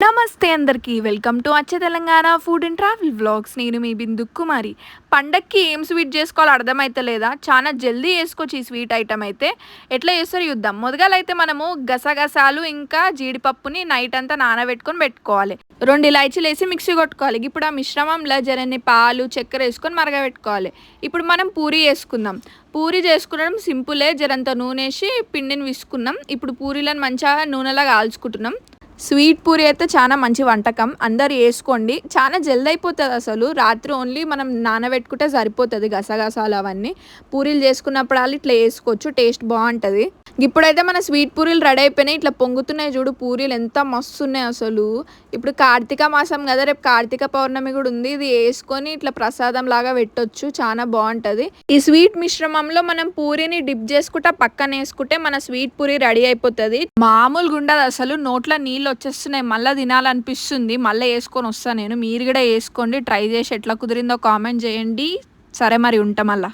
నమస్తే అందరికీ welcome to అచ్చ Telangana food and travel vlogs. నేను మీ బిందు కుమారి. పండక్కి ఏం స్వీట్ చేసుకోవాలో అర్థమైతలేదా? చాలా జల్దీ చేసుకోవచ్చు ఈ స్వీట్ ఐటమ్ అయితే. ఎట్లా చేస్తారో చూద్దాం. మొదలైతే మనము గసగసాలు ఇంకా జీడిపప్పుని నైట్ అంతా నానబెట్టుకొని పెట్టుకోవాలి. 2 ఇలాచీలు వేసి మిక్సీ కొట్టుకోవాలి. ఇప్పుడు ఆ మిశ్రమంలో జరన్ని పాలు చక్కెర వేసుకొని మరగబెట్టుకోవాలి. ఇప్పుడు మనం పూరి చేసుకుందాం. పూరి చేసుకోవడం సింపులే. జరంత నూనె వేసి పిండిని విసుకున్నాం. ఇప్పుడు పూరీలను మంచిగా నూనెలా కాల్చుకుంటున్నాం. స్వీట్ పూరి అయితే చాలా మంచి వంటకం, అందరు వేసుకోండి. చాలా జల్ది అయిపోతుంది. అసలు రాత్రి ఓన్లీ మనం నానబెట్టుకుంటే సరిపోతుంది. గసగసాలు అవన్నీ పూరీలు చేసుకున్నప్పుడు ఇట్లా వేసుకోవచ్చు, టేస్ట్ బాగుంటుంది. ఇప్పుడైతే మన స్వీట్ పూరీలు రెడీ అయిపోయినాయి. ఇట్లా పొంగుతున్నాయి చూడు పూరీలు, ఎంత మస్తు ఉన్నాయి అసలు. ఇప్పుడు కార్తీక మాసం కదా, రేపు కార్తీక పౌర్ణమి కూడా ఉంది. ఇది వేసుకొని ఇట్లా ప్రసాదం లాగా పెట్టొచ్చు, చాలా బాగుంటుంది. ఈ స్వీట్ మిశ్రమంలో మనం పూరిని డిప్ చేసుకుంటా పక్కన వేసుకుంటే మన స్వీట్ పూరి రెడీ అయిపోతుంది. మామూలుగా ఉండదు అసలు, నోట్లో నీళ్ళు వచ్చేస్తున్నాయి. మళ్ళీ తినాలనిపిస్తుంది. మళ్ళీ వేసుకొని వస్తాను నేను. మీరు కూడా వేసుకోండి, ట్రై చేసి ఎట్లా కుదిరిందో కామెంట్ చేయండి. సరే మరి ఉంటాం మళ్ళా.